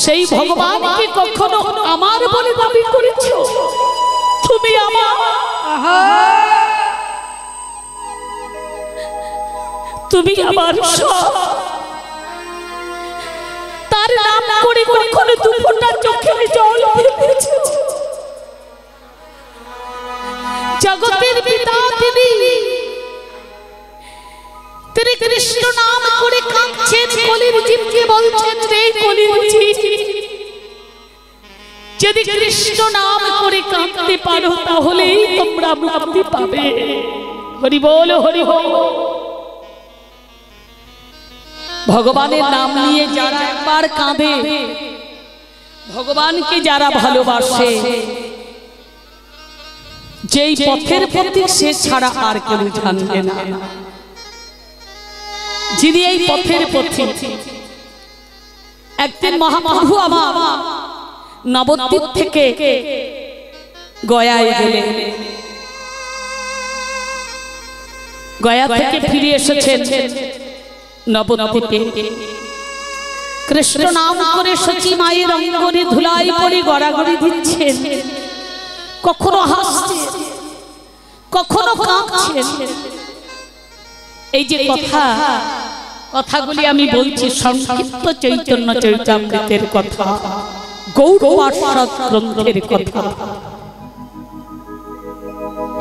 সেই ভগবানকে কখনো আমার বলে দাবি করেছো? তুমি আমার, তুমি আমার সব। তার নাম করে কখনো দুফোঁটা চোখের জল ফেলেছো? জগতের পিতা তিনি, তিনি কৃষ্ণ নাম করে কাঁদছেন, কলির জীবকে বলছেন রে কলির জীব, যদি কৃষ্ণ নাম করে কাঁদতে পারো তাহলেই তোমরা মুক্তি পাবে। হরি বল, হরি বল। ভগবানের নাম নিয়ে যারা একবার কাঁদে, ভগবানকে যারা ভালোবাসে, যেই পথের প্রতি সে ছাড়া আর কেউ জানবে না। যিনি এই পথের পথে, একদিন মহাপ্রভু আমার নবদ্বীপ থেকে গয়ায় গেলেন। গয়া থেকে ফিরে এসেছেন নবদ্বীপে। কৃষ্ণ নাম করে সচী মায়ের অঙ্গনে ধুলাই পরে গড়াগড়ি দিচ্ছেন, কখনো হাসছেন, কখনো কাঁদছেন। এই যে কথাগুলি আমি বলছি সংক্ষিপ্ত চৈতন্য চরিতামৃতের কথা, গৌড় পার্ষদ গ্রন্থের কথা।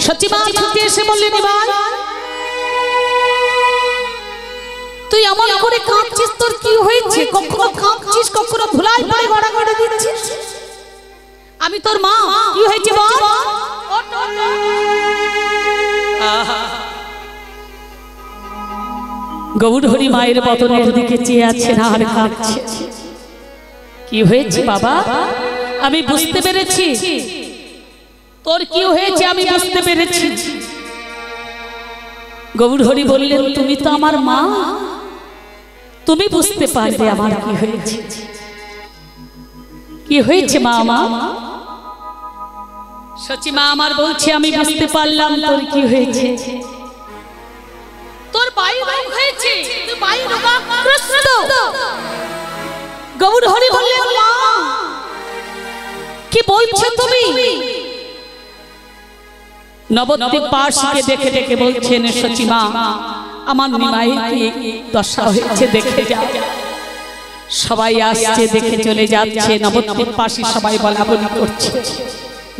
সচী মা ছুটে এসে বললেন, এবার তুই এমন করে কাঁদছিস, তোর কি হয়েছে? কখনো কাঁদছিস, কখনো ধুলাই পরে গড়াগড়ি দিচ্ছিস। আমি তোর মা, কি হয়েছে বল? গৌরহরি মায়ের বদনের দিকে চেয়ে আছেন আর কাঁদছে। কি হয়েছে বাবা? আমি বুঝতে পেরেছি তোর কি হয়েছে, আমি বুঝতে পেরেছি। গৌরহরি বললেন, তুমি তো আমার মা, তুমি বুঝতে পারবে আমার কি হয়েছে। কি হয়েছে মা? মা সচী মা আমার বলছে, আমি বুঝতে পারলাম তোর কি হয়েছে। তোর বায়ু রোগ হয়েছে, তুই বায়ু রোগাগ্রস্ত। গৌরহরি বললেন, মা কি বলছো তুমি? নবদ্বীপ পার্শ্বকে দেখে দেখে বলছেন, সচী মা আমার নিমাইয়ের কি দশা হয়েছে দেখে যা। সবাই আসছে, দেখে চলে যাচ্ছে। নবদ্বীপ পাশে সবাই বলা বলি করছে,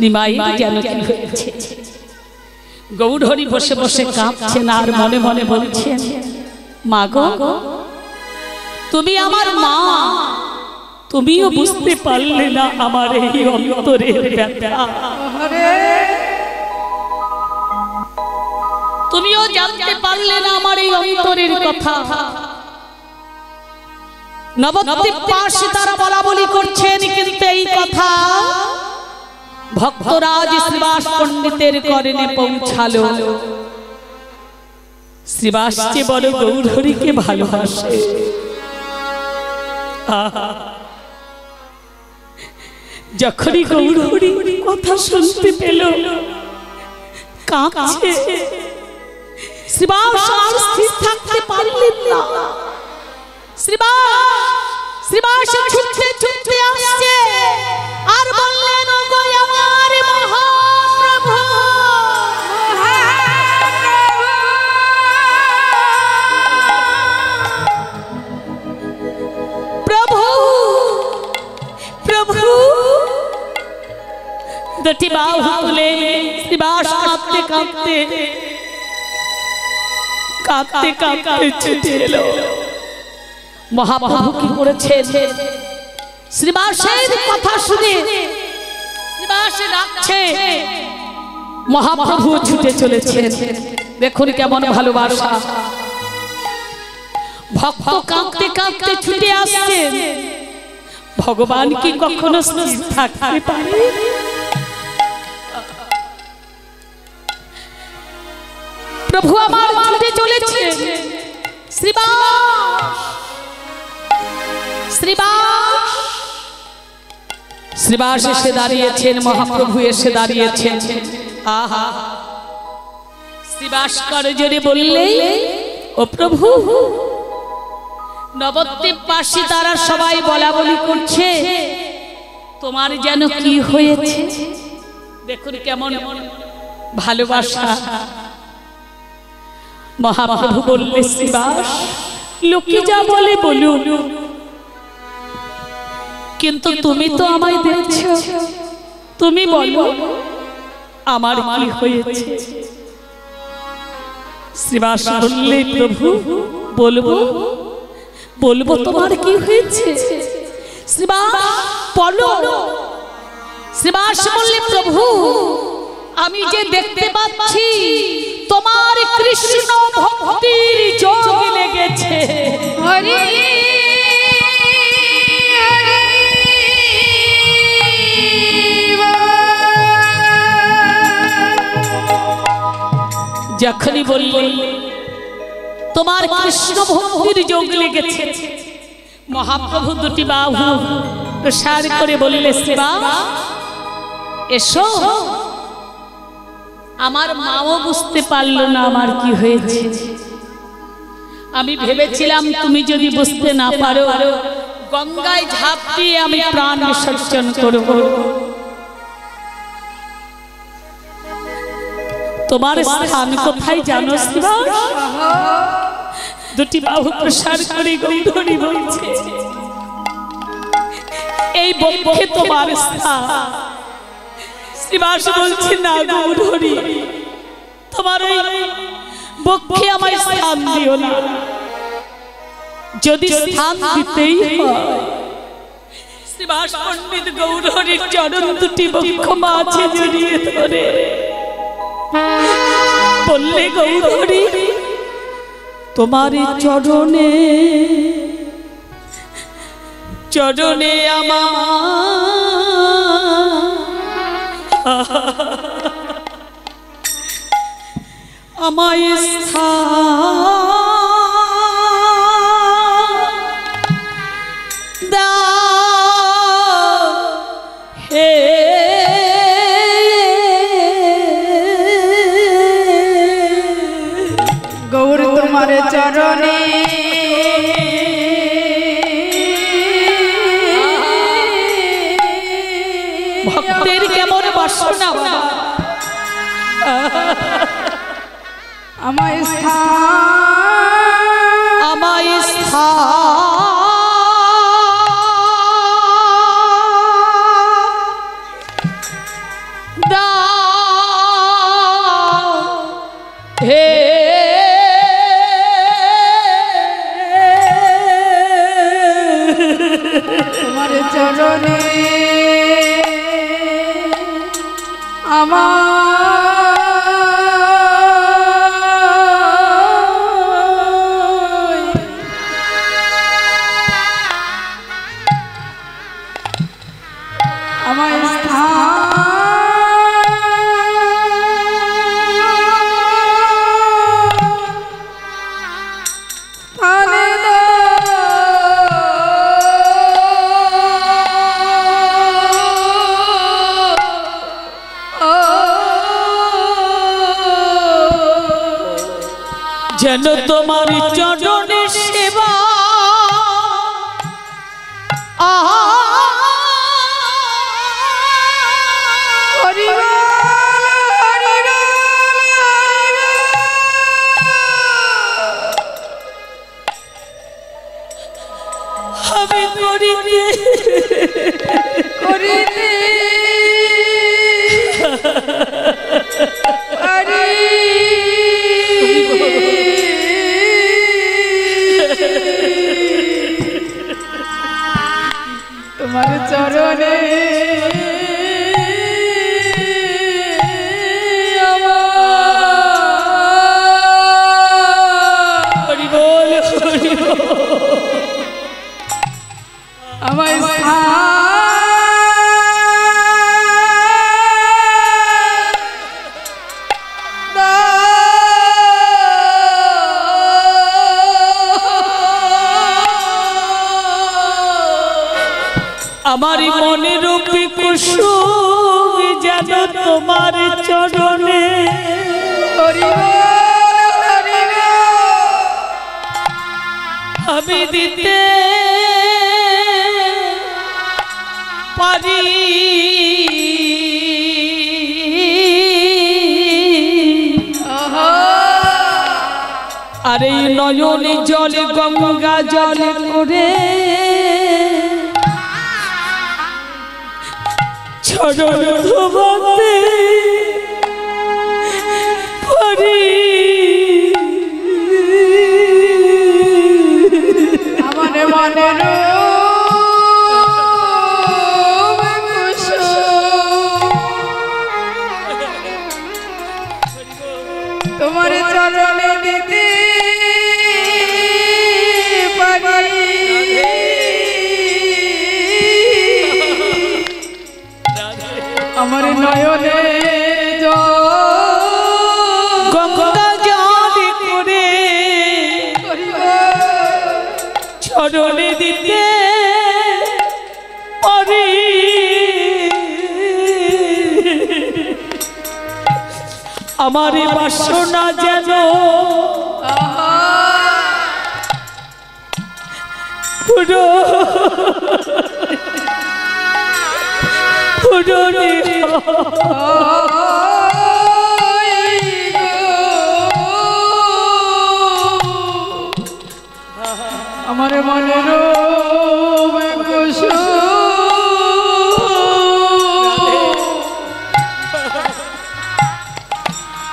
নিমাই যেন কি হয়েছে। গৌরহরি বসে বসে কাঁদছেন আর মনে মনে বলছেন, মা গো তুমি আমার মা, তুমিও বুঝতে পারলে না আমার এই অন্তরের ব্যথা, তুমিও জানতে পারলে না আমার এই অন্তরের কথা। নবদ্বীপ পাশে তারা বলা বলি করছেন, কিন্তু এই কথা ভক্তরাজ শ্রীবাস পণ্ডিতের কর্ণে পৌঁছালো। শ্রীবাস যে বড় গৌরহরিকে ভালোবাসে, যখনই গৌরহরি কথা শুনতে পেল কাঁদছে। শ্রীবাস আর স্থির থাকতে পারলেন না। শ্রীবাস ছুটতে ছুটতে আসছে আর বললেন, ওগো আমার মহাপ্রভু, প্রভু প্রভু। দুটি বাহু তুলে শ্রীবাস কাঁদতে কাঁদতে কাঁদতে কাঁদতে ছুটে এলো। মহাপ্রভু কি করেছেন? শ্রীবাসের কথা শুনে শ্রীবাস ডাকছে, মহাপ্রভু ছুটে চলেছেন। দেখুন কেমন ভালোবাসা। ভক্ত কাঁদতে কাঁদতে ছুটে আসছে। ভগবান কি কখনো স্থির থাকতে পারে? প্রভু আমার ছুটে চলেছে। শ্রীবাস এসে দাঁড়িয়েছেন, মহাপ্রভু এসে দাঁড়িয়েছেন। আহা, শ্রীবাস করে জোরে বললে, ও প্রভু নবদ্বীপ বাসী তারা সবাই বলা বলি করছে, তোমার যেন কি হয়েছে। দেখুন কেমন ভালোবাসা। মহাপ্রভু বললে, শ্রীবাস লোকে যা বলে বলুন, কিন্তু তুমি তো আমায় দেখছো, তুমি বলো আমার কি হয়েছে। শ্রীবাস বললে, প্রভু বলবো বলবো তোমার কি হয়েছে। শ্রীবাস বলো। শ্রীবাস বললে, প্রভু আমি যে দেখতে পাচ্ছি তোমার কৃষ্ণ ভক্তির যোগ লেগেছে। হরি যখনই বললে তোমার কৃষ্ণ ভক্তির যোগ লেগেছে, মহাপ্রভু দুটি বাহু প্রসার করে বললে, শ্রীবাস এসো। আমার মাও বুঝতে পারল না আমার কি হয়েছে। আমি ভেবেছিলাম তুমি যদি বুঝতে না পারো, গঙ্গায় ঝাঁপ দিয়ে আমি প্রাণ বিসর্জন করব। তোমার স্থান কোথায় জানো শ্রীবাস? দুটি বাহু প্রসার করে গৌরী বলছে, এই বক্ষে তোমার স্থান। শ্রীবাস বলছে, না গৌরী, তোমার ওই বক্ষে আমার স্থান দিও না। যদি স্থান দিতেই হয়, শ্রীবাস পণ্ডিত গৌরীর চরণ দুটি বক্ষ মাঝে জড়িয়ে ধরে বললে, গৌরী তোমার চরণে চরণে আমার আমায় স্থান দাও হে গৌর তোমার চরণে ভক্তের কেমন বাসনা, আমায় স্থান আমায় স্থান দাও হে তোমার চরণে আমার যেন তোমার চরণে সেবা আমি করিতে করিতে তোমার চরণে আমার আমার মনের কুসুম যেন তোমার চরণে আমি দিতে পারি আরে নয়নে জলে গঙ্গা জলে করে চরণ ধোবাতে পারি আমার মনের তোমার চরণে দিতে পারি আমার নয়নে গঙ্গা জলে করে চরণে দিতে পারি আমার বাসনা যেন পুরো পুরো আমার মনের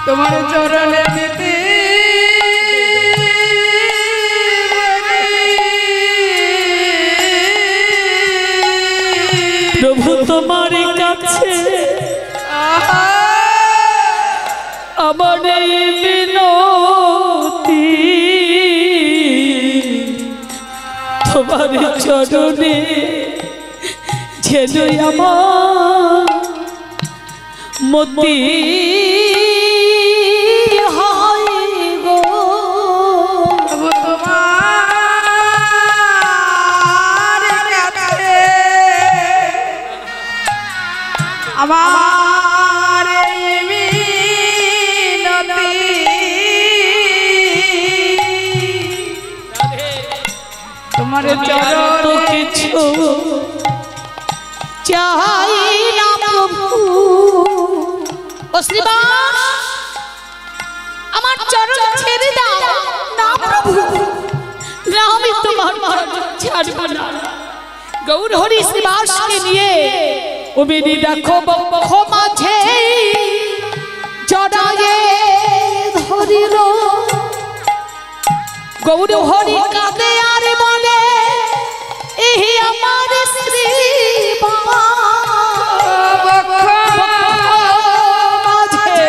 তোমার চরণে দিতে প্রভু তোমার কাছে আমার মিনতি তোমার চরণে যেন আমার মতি আমার মিনতি তোমার চরণ কিছু চাই না প্রভু ও শ্রীবাস আমার চরণ ছেড়ে দাও না প্রভু না আমি তোমার ছাড়ব না গৌর হরি শ্রীবাসকে নিয়ে উবিনি দেখো বক্ষ মাঝে জড়ায়ে ধরিল গৌর হরি কাঁদে আর বলে এই আমার শ্রী মাঝে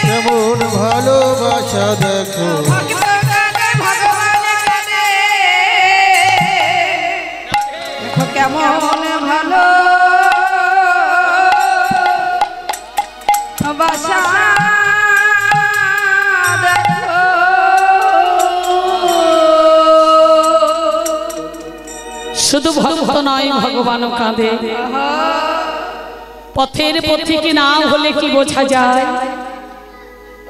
কেমন ভালোবাসা দেখো কেমন ভালো বাসা শুধু ভক্ত নয় ভগবানও কাঁদে পথের পথিকে না হলে কি বোঝা যায়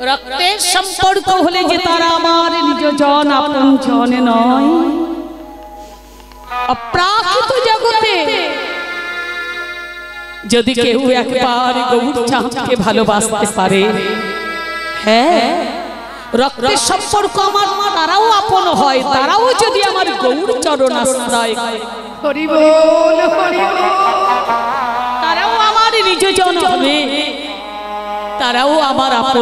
রক্তের সম্পর্ক হলে যে তারা আমার নিজজন আপন জন নয় অপ্রাকৃত জগতে যদি কেউ একবার গৌরচাঁদকে ভালোবাসতে পারে, হ্যাঁ রক্তের সম্পর্ক আমার, তারাও আপন হয়, তারাও যদি আমার গৌর চরণ আশ্রয়, হরি বল হরি বল, তারাও আমার নিজজন হবে, তারাও আমার আপন।